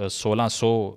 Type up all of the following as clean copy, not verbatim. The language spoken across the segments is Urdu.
1600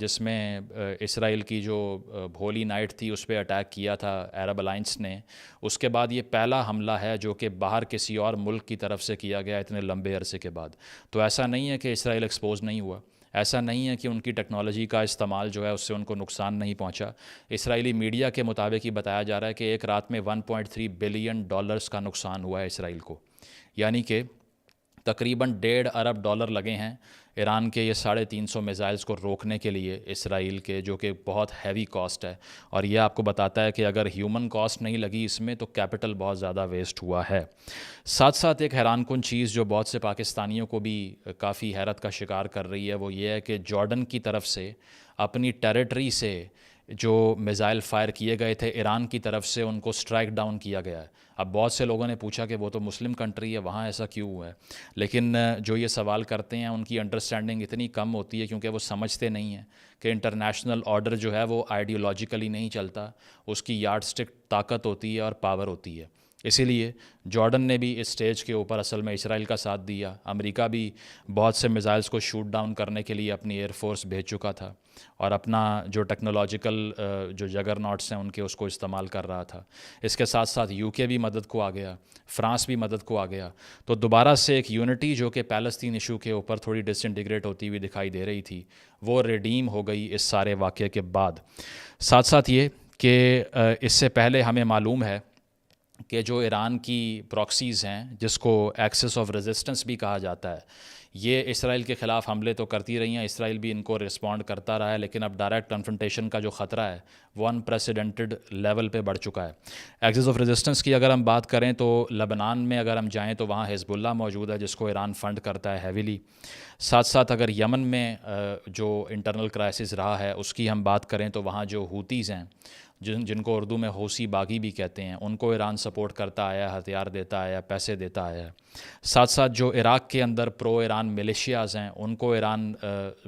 جس میں اسرائیل کی جو ہولی نائٹ تھی اس پہ اٹیک کیا تھا عرب الائنس نے، اس کے بعد یہ پہلا حملہ ہے جو کہ باہر کسی اور ملک کی طرف سے کیا گیا اتنے لمبے عرصے کے بعد۔ تو ایسا نہیں ہے کہ اسرائیل ایکسپوز نہیں ہوا، ایسا نہیں ہے کہ ان کی ٹیکنالوجی کا استعمال جو ہے اس سے ان کو نقصان نہیں پہنچا۔ اسرائیلی میڈیا کے مطابق یہ بتایا جا رہا ہے کہ ایک رات میں $1.3 بلین کا نقصان ہوا ہے اسرائیل کو، یعنی کہ تقریباً $1.5 ارب لگے ہیں ایران کے یہ 350 میزائلز کو روکنے کے لیے اسرائیل کے، جو کہ بہت ہیوی کاسٹ ہے۔ اور یہ آپ کو بتاتا ہے کہ اگر ہیومن کاسٹ نہیں لگی اس میں تو کیپٹل بہت زیادہ ویسٹ ہوا ہے۔ ساتھ ساتھ ایک حیران کن چیز جو بہت سے پاکستانیوں کو بھی کافی حیرت کا شکار کر رہی ہے وہ یہ ہے کہ جارڈن کی طرف سے اپنی ٹیریٹری سے جو میزائل فائر کیے گئے تھے ایران کی طرف سے ان کو سٹرائک ڈاؤن کیا گیا ہے۔ اب بہت سے لوگوں نے پوچھا کہ وہ تو مسلم کنٹری ہے، وہاں ایسا کیوں ہوا ہے؟ لیکن جو یہ سوال کرتے ہیں ان کی انڈرسٹینڈنگ اتنی کم ہوتی ہے کیونکہ وہ سمجھتے نہیں ہیں کہ انٹرنیشنل آرڈر جو ہے وہ آئیڈیولوجیکلی نہیں چلتا، اس کی یارڈ سٹک طاقت ہوتی ہے اور پاور ہوتی ہے۔ اسی لیے جارڈن نے بھی اس سٹیج کے اوپر اصل میں اسرائیل کا ساتھ دیا۔ امریکہ بھی بہت سے میزائلز کو شوٹ ڈاؤن کرنے کے لیے اپنی ایئر فورس بھیج چکا تھا اور اپنا جو ٹیکنالوجیکل جو جگرناٹس ہیں ان کے اس کو استعمال کر رہا تھا۔ اس کے ساتھ ساتھ یو کے بھی مدد کو آ گیا، فرانس بھی مدد کو آ گیا۔ تو دوبارہ سے ایک یونٹی جو کہ پیلسطین ایشو کے اوپر تھوڑی ڈس انٹیگریٹ ہوتی ہوئی دکھائی دے رہی تھی وہ ریڈیم ہو گئی اس سارے واقعے کے بعد۔ ساتھ ساتھ یہ کہ اس سے پہلے ہمیں معلوم ہے کہ جو ایران کی پراکسیز ہیں جس کو ایکسس آف ریزسٹنس بھی کہا جاتا ہے، یہ اسرائیل کے خلاف حملے تو کرتی رہی ہیں، اسرائیل بھی ان کو رسپونڈ کرتا رہا ہے، لیکن اب ڈائریکٹ کنفرنٹیشن کا جو خطرہ ہے وہ انپریسیڈنٹڈ لیول پہ بڑھ چکا ہے۔ ایکسس آف ریزسٹنس کی اگر ہم بات کریں تو لبنان میں اگر ہم جائیں تو وہاں حزب اللہ موجود ہے جس کو ایران فنڈ کرتا ہے ہیویلی۔ ساتھ ساتھ اگر یمن میں جو انٹرنل کرائسس رہا ہے اس کی ہم بات کریں تو وہاں جو ہوتیز ہیں جن کو اردو میں حوثی باغی بھی کہتے ہیں، ان کو ایران سپورٹ کرتا آیا، ہتھیار دیتا آیا، پیسے دیتا آیا ہے۔ ساتھ ساتھ جو عراق کے اندر پرو ایران ملیشیاز ہیں ان کو ایران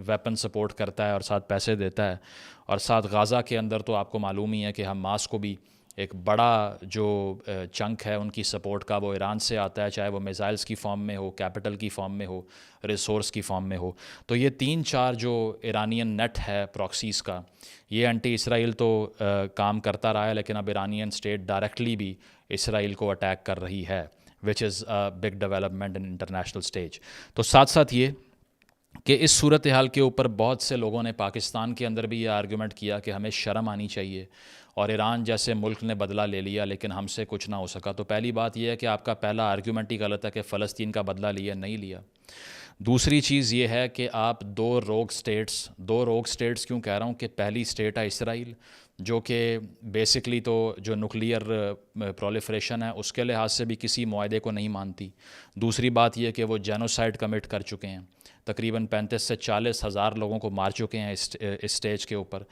ویپن سپورٹ کرتا ہے اور ساتھ پیسے دیتا ہے۔ اور ساتھ غازہ کے اندر تو آپ کو معلوم ہی ہے کہ حماس کو بھی ایک بڑا جو چنک ہے ان کی سپورٹ کا وہ ایران سے آتا ہے، چاہے وہ میزائلز کی فارم میں ہو، کیپٹل کی فارم میں ہو، ریسورس کی فارم میں ہو۔ تو یہ 3-4 جو ایرانین نیٹ ہے پراکسیز کا، یہ انٹی اسرائیل تو کام کرتا رہا ہے، لیکن اب ایرانین سٹیٹ ڈائریکٹلی بھی اسرائیل کو اٹیک کر رہی ہے، which is big development in international stage. تو ساتھ ساتھ یہ کہ اس صورتحال کے اوپر بہت سے لوگوں نے پاکستان کے اندر بھی یہ آرگومنٹ کیا کہ ہمیں شرم آنی چاہیے، اور ایران جیسے ملک نے بدلہ لے لیا لیکن ہم سے کچھ نہ ہو سکا۔ تو پہلی بات یہ ہے کہ آپ کا پہلا آرگومنٹ ہی غلط ہے کہ فلسطین کا بدلہ لیا، نہیں لیا۔ دوسری چیز یہ ہے کہ آپ دو روگ سٹیٹس کیوں کہہ رہا ہوں کہ پہلی سٹیٹ ہے اسرائیل جو کہ بیسکلی تو جو نیوکلیئر پرولیفریشن ہے اس کے لحاظ سے بھی کسی معاہدے کو نہیں مانتی۔ دوسری بات یہ کہ وہ جینوسائڈ کمٹ کر چکے ہیں، تقریباً 35 سے 40 ہزار لوگوں کو مار چکے ہیں اس سٹیج کے اوپر۔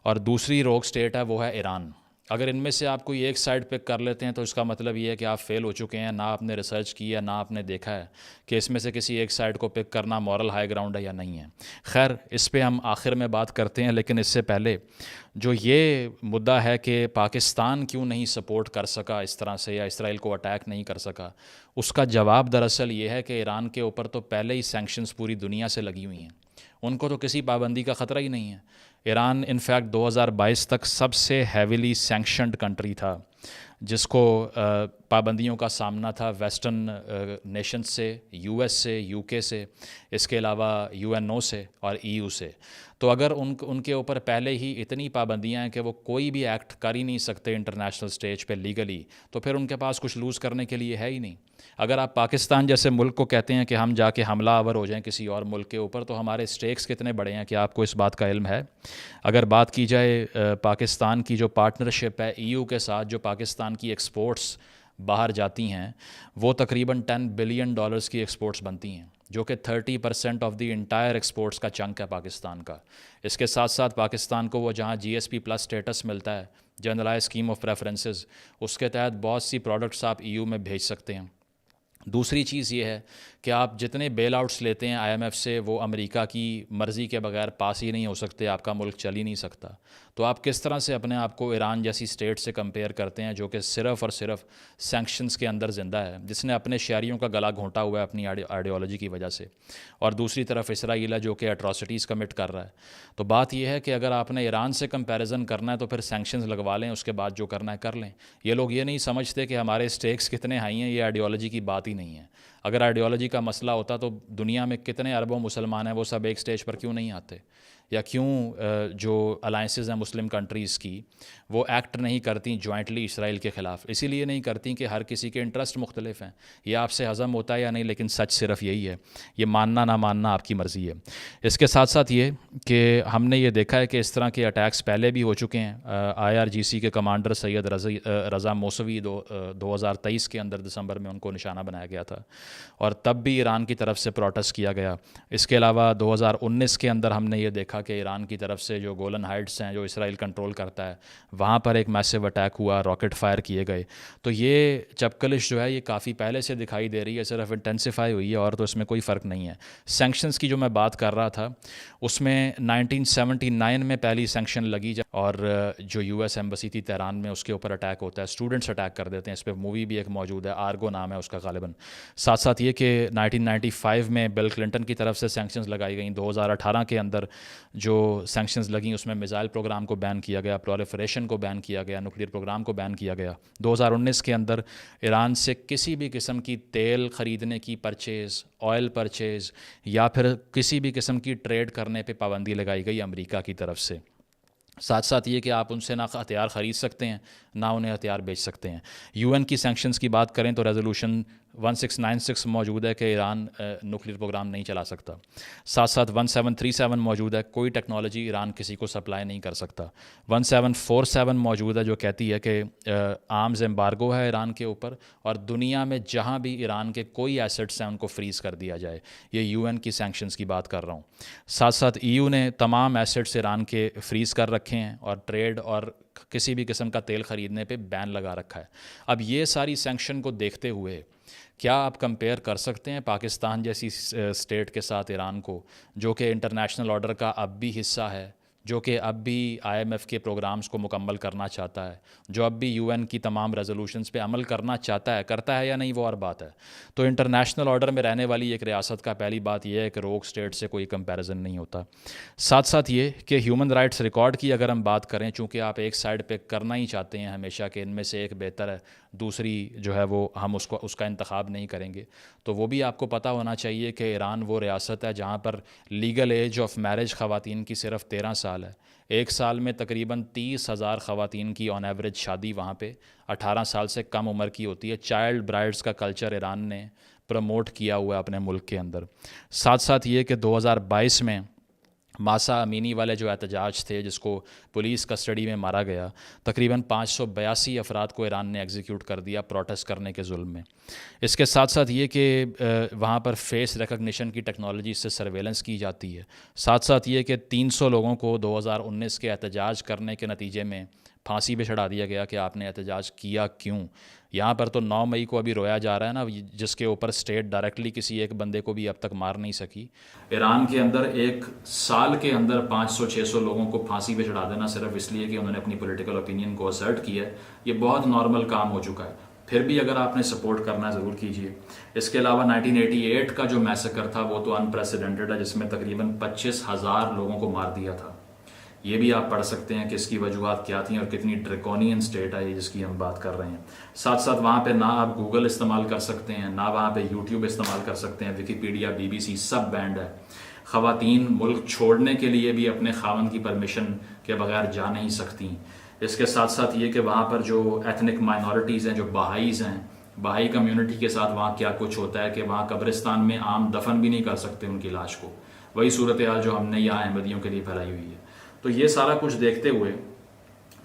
اور دوسری روگ سٹیٹ ہے وہ ہے ایران۔ اگر ان میں سے آپ کوئی ایک سائڈ پک کر لیتے ہیں تو اس کا مطلب یہ ہے کہ آپ فیل ہو چکے ہیں، نہ آپ نے ریسرچ کی ہے، نہ آپ نے دیکھا ہے کہ اس میں سے کسی ایک سائڈ کو پک کرنا مورل ہائی گراؤنڈ ہے یا نہیں ہے۔ خیر اس پہ ہم آخر میں بات کرتے ہیں، لیکن اس سے پہلے جو یہ مدعا ہے کہ پاکستان کیوں نہیں سپورٹ کر سکا اس طرح سے یا اسرائیل کو اٹیک نہیں کر سکا، اس کا جواب دراصل یہ ہے کہ ایران کے اوپر تو پہلے ہی سینکشنز پوری دنیا سے لگی ہوئی ہیں، ان کو تو کسی پابندی کا خطرہ ہی نہیں ہے۔ ایران انفیکٹ 2022 تک سب سے ہیویلی سینکشنڈ کنٹری تھا جس کو پابندیوں کا سامنا تھا ویسٹرن نیشنز سے، یو ایس سے، یو کے سے، اس کے علاوہ UNO سے اور EU سے۔ تو اگر ان کے اوپر پہلے ہی اتنی پابندیاں ہیں کہ وہ کوئی بھی ایکٹ کر ہی نہیں سکتے انٹرنیشنل سٹیج پہ لیگلی، تو پھر ان کے پاس کچھ لوز کرنے کے لیے ہے ہی نہیں۔ اگر آپ پاکستان جیسے ملک کو کہتے ہیں کہ ہم جا کے حملہ آور ہو جائیں کسی اور ملک کے اوپر، تو ہمارے سٹیکس کتنے بڑے ہیں، کیا آپ کو اس بات کا علم ہے؟ اگر بات کی جائے پاکستان کی جو پارٹنرشپ ہے EU کے ساتھ، جو پاکستان کی ایکسپورٹس باہر جاتی ہیں وہ تقریباً $10 بلین کی ایکسپورٹس بنتی ہیں، جو کہ 30% آف دی انٹائر ایکسپورٹس کا چنک ہے پاکستان کا۔ اس کے ساتھ ساتھ پاکستان کو وہ جہاں GSP+ سٹیٹس ملتا ہے، جنرلائز اسکیم آف پریفرنسز، اس کے تحت بہت سی پروڈکٹس آپ EU میں بھیج سکتے ہیں۔ دوسری چیز یہ ہے کہ آپ جتنے بیل آؤٹس لیتے ہیں آئی ایم ایف سے وہ امریکہ کی مرضی کے بغیر پاس ہی نہیں ہو سکتے، آپ کا ملک چل ہی نہیں سکتا. تو آپ کس طرح سے اپنے آپ کو ایران جیسی اسٹیٹ سے کمپیئر کرتے ہیں جو کہ صرف اور صرف سینکشنز کے اندر زندہ ہے، جس نے اپنے شہریوں کا گلا گھونٹا ہوا ہے اپنی آئیڈیالوجی کی وجہ سے، اور دوسری طرف اسرائیل ہے جو کہ اٹراسٹیز کمٹ کر رہا ہے. تو بات یہ ہے کہ اگر آپ نے ایران سے کمپیریزن کرنا ہے تو پھر سینکشنز لگوا لیں، اس کے بعد جو کرنا ہے کر لیں. یہ لوگ یہ نہیں سمجھتے کہ ہمارے اسٹیکس کتنے ہائی ہیں، یہ آئیڈیالوجی کی بات ہی نہیں ہے. اگر آئیڈیالوجی کا مسئلہ ہوتا تو دنیا میں کتنے اربوں مسلمان ہیں وہ سب ایک سٹیج پر کیوں نہیں آتے، یا کیوں جو الائنسز ہیں مسلم کنٹریز کی وہ ایکٹ نہیں کرتی جوائنٹلی اسرائیل کے خلاف. اسی لیے نہیں کرتی کہ ہر کسی کے انٹرسٹ مختلف ہیں. یہ آپ سے ہضم ہوتا ہے یا نہیں، لیکن سچ صرف یہی ہے. یہ ماننا نہ ماننا آپ کی مرضی ہے. اس کے ساتھ ساتھ یہ کہ ہم نے یہ دیکھا ہے کہ اس طرح کے اٹیکس پہلے بھی ہو چکے ہیں. IRGC کے کمانڈر سید رضا موسوی 2023 کے اندر دسمبر میں ان کو نشانہ بنایا گیا تھا، اور تب بھی ایران کی طرف سے پروٹیسٹ کیا گیا. اس کے علاوہ 2019 کے اندر ہم نے یہ دیکھا کہ ایران کی طرف سے جو گولن ہائٹس ہیں جو اسرائیل کنٹرول کرتا ہے وہاں پر ایک میسو اٹیک ہوا، راکٹ فائر کیے گئے. تو یہ چپکلش جو ہے یہ کافی پہلے سے دکھائی دے رہی ہے، صرف انٹینسیفائی ہوئی ہے اور تو اس میں کوئی فرق نہیں ہے. سینکشنز کی جو میں بات کر رہا تھا اس میں 1979 میں پہلی سینکشن لگی، اور جو US ایمبسی تھی تہران میں اس کے اوپر اٹیک ہوتا ہے، اسٹوڈنٹس اٹیک کر دیتے ہیں. اس پہ مووی بھی ایک موجود ہے، آرگو نام ہے اس کا غالباً. ساتھ ساتھ یہ کہ 1995 میں بل کلنٹن کی طرف سے سینکشنز لگائی گئیں. 2018 کے اندر جو سینکشنز لگیں اس میں میزائل پروگرام کو بین کیا گیا، پرولیفریشن کو بین کیا گیا، نیوکلیئر پروگرام کو بین کیا گیا. 2019 کے اندر ایران سے کسی بھی قسم کی تیل خریدنے کی پرچیز، آئل پرچیز یا پھر کسی بھی قسم کی ٹریڈ کرنے پہ پابندی لگائی گئی امریکہ کی طرف سے. ساتھ ساتھ یہ کہ آپ ان سے نہ ہتھیار خرید سکتے ہیں نہ انہیں ہتھیار بیچ سکتے ہیں. UN کی سینکشنز کی بات کریں تو ریزولوشن 1696 موجود ہے کہ ایران نیوکلیئر پروگرام نہیں چلا سکتا. ساتھ ساتھ 1737 موجود ہے، کوئی ٹیکنالوجی ایران کسی کو سپلائی نہیں کر سکتا. 1747 موجود ہے جو کہتی ہے کہ آرمز ایمبارگو ہے ایران کے اوپر، اور دنیا میں جہاں بھی ایران کے کوئی ایسٹس ہیں ان کو فریز کر دیا جائے. یہ UN کی سینکشنز کی بات کر رہا ہوں. ساتھ ساتھ EU نے تمام ایسٹس ایران کے فریز کر رکھے ہیں اور ٹریڈ اور کسی بھی قسم کا تیل خریدنے پہ بین لگا رکھا ہے. اب یہ ساری سینکشن کو دیکھتے ہوئے کیا آپ کمپیئر کر سکتے ہیں پاکستان جیسی اسٹیٹ کے ساتھ ایران کو، جو کہ انٹرنیشنل آرڈر کا اب بھی حصہ ہے، جو کہ اب بھی IMF کے پروگرامز کو مکمل کرنا چاہتا ہے، جو اب بھی UN کی تمام ریزولوشنز پہ عمل کرنا چاہتا ہے، کرتا ہے یا نہیں وہ اور بات ہے. تو انٹرنیشنل آرڈر میں رہنے والی ایک ریاست کا پہلی بات یہ ہے کہ روگ اسٹیٹ سے کوئی کمپیریزن نہیں ہوتا. ساتھ ساتھ یہ کہ ہیومن رائٹس ریکارڈ کی اگر ہم بات کریں، چونکہ آپ ایک سائڈ پہ کرنا ہی چاہتے ہیں ہمیشہ کہ ان میں سے ایک بہتر ہے، دوسری جو ہے وہ ہم اس کا انتخاب نہیں کریں گے، تو وہ بھی آپ کو پتہ ہونا چاہیے کہ ایران وہ ریاست ہے جہاں پر لیگل ایج آف میرج خواتین کی صرف 13 سال ہے. ایک سال میں تقریباً 30,000 خواتین کی آن ایوریج شادی وہاں پہ 18 سال سے کم عمر کی ہوتی ہے. چائلڈ برائڈز کا کلچر ایران نے پروموٹ کیا ہوا ہے اپنے ملک کے اندر. ساتھ ساتھ یہ کہ 2022 میں ماسا امینی والے جو احتجاج تھے جس کو پولیس کسٹڈی میں مارا گیا، تقریباً 582 افراد کو ایران نے ایگزیکیوٹ کر دیا پروٹیسٹ کرنے کے ظلم میں. اس کے ساتھ ساتھ یہ کہ وہاں پر فیس ریکگنیشن کی ٹیکنالوجی سے سرویلنس کی جاتی ہے. ساتھ ساتھ یہ کہ 300 لوگوں کو 2019 کے احتجاج کرنے کے نتیجے میں پھانسی پہ چڑھا دیا گیا کہ آپ نے احتجاج کیا کیوں. یہاں پر تو 9 مئی کو ابھی رویا جا رہا ہے نا، جس کے اوپر اسٹیٹ ڈائریکٹلی کسی ایک بندے کو بھی اب تک مار نہیں سکی. ایران کے اندر ایک سال کے اندر 500-600 لوگوں کو پھانسی پہ چڑھا دینا صرف اس لیے کہ انہوں نے اپنی پولیٹیکل اوپینین کو اسرٹ کیا ہے، یہ بہت نارمل کام ہو چکا ہے. پھر بھی اگر آپ نے سپورٹ کرنا ہے ضرور کیجیے. اس کے علاوہ 1988 کا جو میسیکر تھا وہ تو انپریسیڈنٹڈ ہے، جس میں تقریباً 25,000 لوگوں کو مار دیا تھا. یہ بھی آپ پڑھ سکتے ہیں کہ اس کی وجوہات کیا تھیں اور کتنی ڈریکونین اسٹیٹ ہے جس کی ہم بات کر رہے ہیں. ساتھ ساتھ وہاں پہ نہ آپ گوگل استعمال کر سکتے ہیں، نہ وہاں پہ یوٹیوب استعمال کر سکتے ہیں، ویکیپیڈیا، BBC سب بینڈ ہے. خواتین ملک چھوڑنے کے لیے بھی اپنے خاوند کی پرمیشن کے بغیر جا نہیں سکتی. اس کے ساتھ ساتھ یہ کہ وہاں پر جو ایتھنک مائنورٹیز ہیں، جو بہائیز ہیں، بہائی کمیونٹی کے ساتھ وہاں کیا کچھ ہوتا ہے کہ وہاں قبرستان میں عام دفن بھی نہیں کر سکتے ان کی لاش کو. وہی صورتحال جو ہم نے یہاں احمدیوں کے لیے پھیلائی ہوئی ہے. تو یہ سارا کچھ دیکھتے ہوئے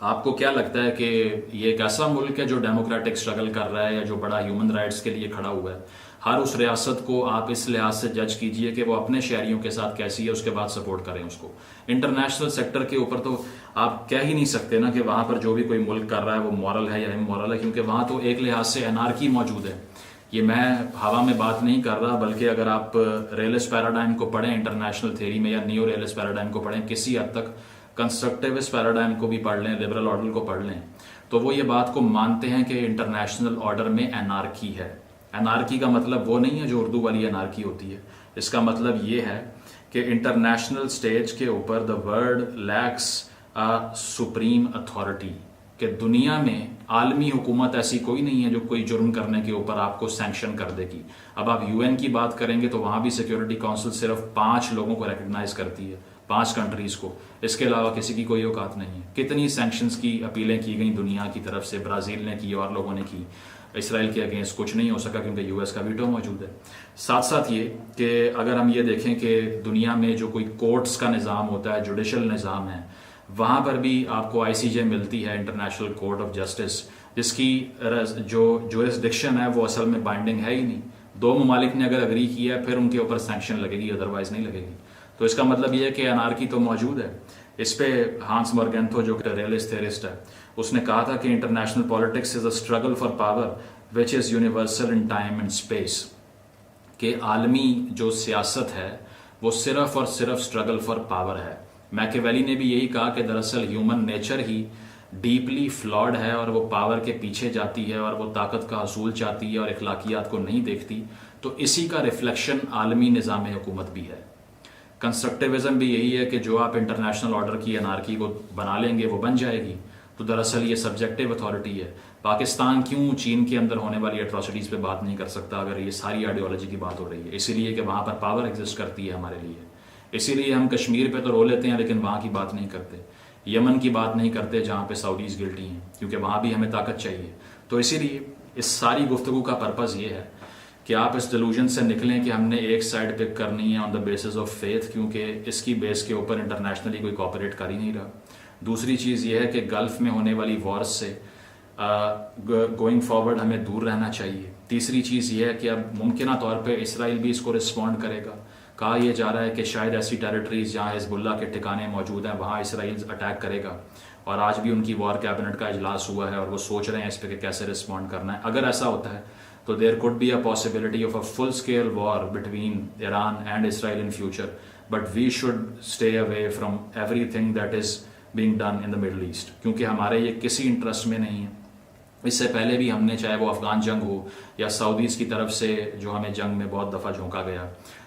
آپ کو کیا لگتا ہے کہ یہ ایک ایسا ملک ہے جو ڈیموکریٹک اسٹرگل کر رہا ہے یا جو بڑا ہیومن رائٹس کے لیے کھڑا ہوا ہے؟ ہر اس ریاست کو آپ اس لحاظ سے جج کیجئے کہ وہ اپنے شہریوں کے ساتھ کیسی ہے، اس کے بعد سپورٹ کریں اس کو. انٹرنیشنل سیکٹر کے اوپر تو آپ کہہ ہی نہیں سکتے نا کہ وہاں پر جو بھی کوئی ملک کر رہا ہے وہ مورل ہے یا امورل ہے، کیونکہ وہاں تو ایک لحاظ سے انارکی موجود ہے. یہ میں ہوا میں بات نہیں کر رہا، بلکہ اگر آپ ریئلسٹ پیراڈائم کو پڑھیں انٹرنیشنل تھیوری میں، یا نیو ریئلسٹ پیراڈائم کو پڑھیں، کسی حد تک کنسٹرکٹیوسٹ پیراڈائم کو بھی پڑھ لیں، لبرل آرڈر کو پڑھ لیں، تو وہ یہ بات کو مانتے ہیں کہ انٹرنیشنل آرڈر میں انارکی ہے. انارکی کا مطلب وہ نہیں ہے جو اردو والی انارکی ہوتی ہے. اس کا مطلب یہ ہے کہ انٹرنیشنل سٹیج کے اوپر the world leaks supreme authority, کہ دنیا میں عالمی حکومت ایسی کوئی نہیں ہے جو کوئی جرم کرنے کے اوپر آپ کو سینکشن کر دے گی. اب آپ یو این کی بات کریں گے تو وہاں بھی سیکیورٹی کونسل صرف 5 لوگوں کو ریکگنائز کرتی ہے، 5 کنٹریز کو. اس کے علاوہ کسی کی کوئی اوقات نہیں ہے. کتنی سینکشنز کی اپیلیں کی گئیں دنیا کی طرف سے، برازیل نے کی اور لوگوں نے کی. اسرائیل کے اگینسٹ کچھ نہیں ہو سکا کیونکہ یو ایس کا ویٹو موجود ہے. ساتھ ساتھ یہ کہ اگر ہم یہ دیکھیں کہ دنیا میں جو کوئی کورٹس کا نظام ہوتا ہے، جوڈیشل نظام ہے، وہاں پر بھی آپ کو ICJ ملتی ہے، انٹرنیشنل کورٹ آف جسٹس، جس کی جو جورسڈکشن ہے وہ اصل میں بائنڈنگ ہے ہی نہیں. 2 ممالک نے اگر اگری کیا ہے پھر ان کے اوپر سینکشن لگے گی، ادروائز نہیں لگے گی. تو اس کا مطلب یہ ہے کہ انارکی تو موجود ہے. اس پہ ہانس مورگنتھو جو ریئلسٹ تھیورسٹ ہے، اس نے کہا تھا کہ international politics is a struggle for power which is universal in time and space, کہ عالمی جو سیاست ہے وہ صرف اور صرف اسٹرگل فار پاور ہے. میکیویلی نے بھی یہی کہا کہ دراصل ہیومن نیچر ہی ڈیپلی فلاڈ ہے اور وہ پاور کے پیچھے جاتی ہے اور وہ طاقت کا حصول چاہتی ہے اور اخلاقیات کو نہیں دیکھتی. تو اسی کا ریفلیکشن عالمی نظام حکومت بھی ہے. کنسٹرکٹیوزم بھی یہی ہے کہ جو آپ انٹرنیشنل آرڈر کی انارکی کو بنا لیں گے وہ بن جائے گی. تو دراصل یہ سبجیکٹیو اتھارٹی ہے. پاکستان کیوں چین کے اندر ہونے والی اٹراسٹیز پہ بات نہیں کر سکتا اگر یہ ساری آئیڈیالوجی کی بات ہو رہی ہے؟ اسی لیے کہ وہاں پر پاور ایگزسٹ کرتی ہے ہمارے لیے. اسی لیے ہم کشمیر پہ تو رو لیتے ہیں لیکن وہاں کی بات نہیں کرتے، یمن کی بات نہیں کرتے جہاں پہ سعودیز گلٹی ہیں، کیونکہ وہاں بھی ہمیں طاقت چاہیے. تو اسی لیے اس ساری گفتگو کا پرپز یہ ہے کہ آپ اس ڈیلوژن سے نکلیں کہ ہم نے ایک سائڈ پک کرنی ہے آن دا بیسس آف فیتھ، کیونکہ اس کی بیس کے اوپر انٹرنیشنلی کوئی کوآپریٹ کر ہی نہیں رہا. دوسری چیز یہ ہے کہ گلف میں ہونے والی وارز سے گوئنگ فارورڈ ہمیں دور رہنا چاہیے. تیسری چیز یہ ہے کہ اب ممکنہ طور پہ اسرائیل بھی اس کو رسپونڈ کرے گا. کہا یہ جا رہا ہے کہ شاید ایسی ٹیریٹریز جہاں حزب اللہ کے ٹھکانے موجود ہیں وہاں اسرائیل اٹیک کرے گا، اور آج بھی ان کی وار کیبنٹ کا اجلاس ہوا ہے اور وہ سوچ رہے ہیں اس پہ کہ کیسے رسپونڈ کرنا ہے. اگر ایسا ہوتا ہے تو there could be a possibility of a full scale war between Iran and Israel in future, but we should stay away from everything that is being done in the Middle East, کیونکہ ہمارے یہ کسی انٹرسٹ میں نہیں ہے. اس سے پہلے بھی ہم نے، چاہے وہ افغان جنگ ہو یا سعودیز کی طرف سے جو ہمیں جنگ میں بہت دفعہ جھونکا گیا،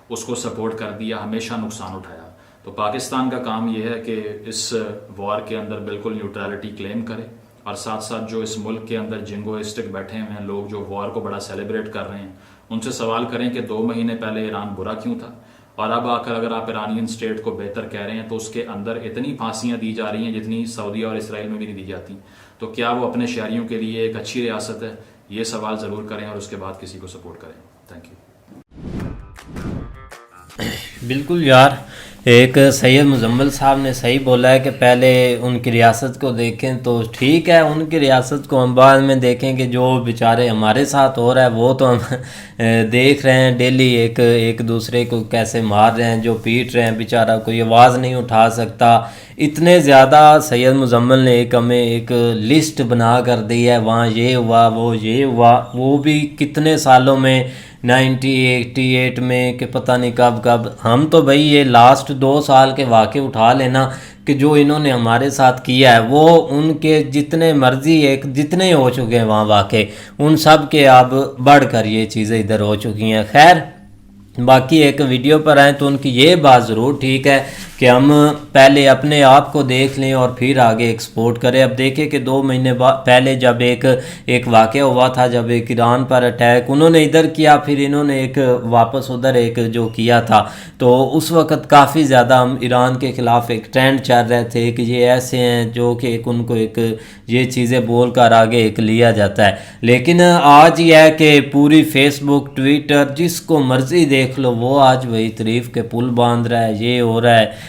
اس کو سپورٹ کر دیا، ہمیشہ نقصان اٹھایا. تو پاکستان کا کام یہ ہے کہ اس وار کے اندر بالکل نیوٹرلٹی کلیم کرے، اور ساتھ ساتھ جو اس ملک کے اندر جنگوئسٹک بیٹھے ہوئے ہیں لوگ جو وار کو بڑا سیلیبریٹ کر رہے ہیں، ان سے سوال کریں کہ 2 مہینے پہلے ایران برا کیوں تھا، اور اب آ کر اگر آپ ایرانین اسٹیٹ کو بہتر کہہ رہے ہیں تو اس کے اندر اتنی پھانسیاں دی جا رہی ہیں جتنی سعودیہ اور اسرائیل میں بھی نہیں دی جاتی. تو کیا وہ اپنے شہریوں کے لیے ایک اچھی ریاست ہے؟ یہ سوال ضرور کریں اور اس کے بعد کسی کو سپورٹ کریں. Thank you. بالکل یار، ایک سید مزمل صاحب نے صحیح بولا ہے کہ پہلے ان کی ریاست کو دیکھیں تو ٹھیک ہے، ان کی ریاست کو ہم بعد میں دیکھیں کہ جو بیچارے ہمارے ساتھ ہو رہا ہے وہ تو ہم دیکھ رہے ہیں ڈیلی، ایک دوسرے کو کیسے مار رہے ہیں، جو پیٹ رہے ہیں، بیچارہ کوئی آواز نہیں اٹھا سکتا. اتنے زیادہ سید مزمل نے ہمیں ایک لسٹ بنا کر دی ہے، وہاں یہ ہوا، وہ یہ ہوا، وہ بھی کتنے سالوں میں، 88 میں، کہ پتہ نہیں کب. ہم تو بھائی یہ لاسٹ 2 سال کے واقعے اٹھا لینا کہ جو انہوں نے ہمارے ساتھ کیا ہے، وہ ان کے جتنے مرضی جتنے ہو چکے ہیں وہاں واقعے، ان سب کے اب بڑھ کر یہ چیزیں ادھر ہو چکی ہیں. خیر، باقی ایک ویڈیو پر آئیں تو ان کی یہ بات ضرور ٹھیک ہے کہ ہم پہلے اپنے آپ کو دیکھ لیں اور پھر آگے ایکسپورٹ کریں. اب دیکھیں کہ 2 مہینے پہلے جب ایک واقعہ ہوا تھا، جب ایک ایران پر اٹیک انہوں نے ادھر کیا، پھر انہوں نے ایک واپس ادھر ایک جو کیا تھا، تو اس وقت کافی زیادہ ہم ایران کے خلاف ایک ٹرینڈ چل رہے تھے کہ یہ ایسے ہیں جو کہ ان کو ایک یہ چیزیں بول کر آگے ایک لیا جاتا ہے. لیکن آج یہ ہے کہ پوری فیس بک، ٹویٹر، جس کو مرضی دیکھ لو، وہ آج وہی تعریف کے پل باندھ رہا ہے، یہ ہو رہا ہے.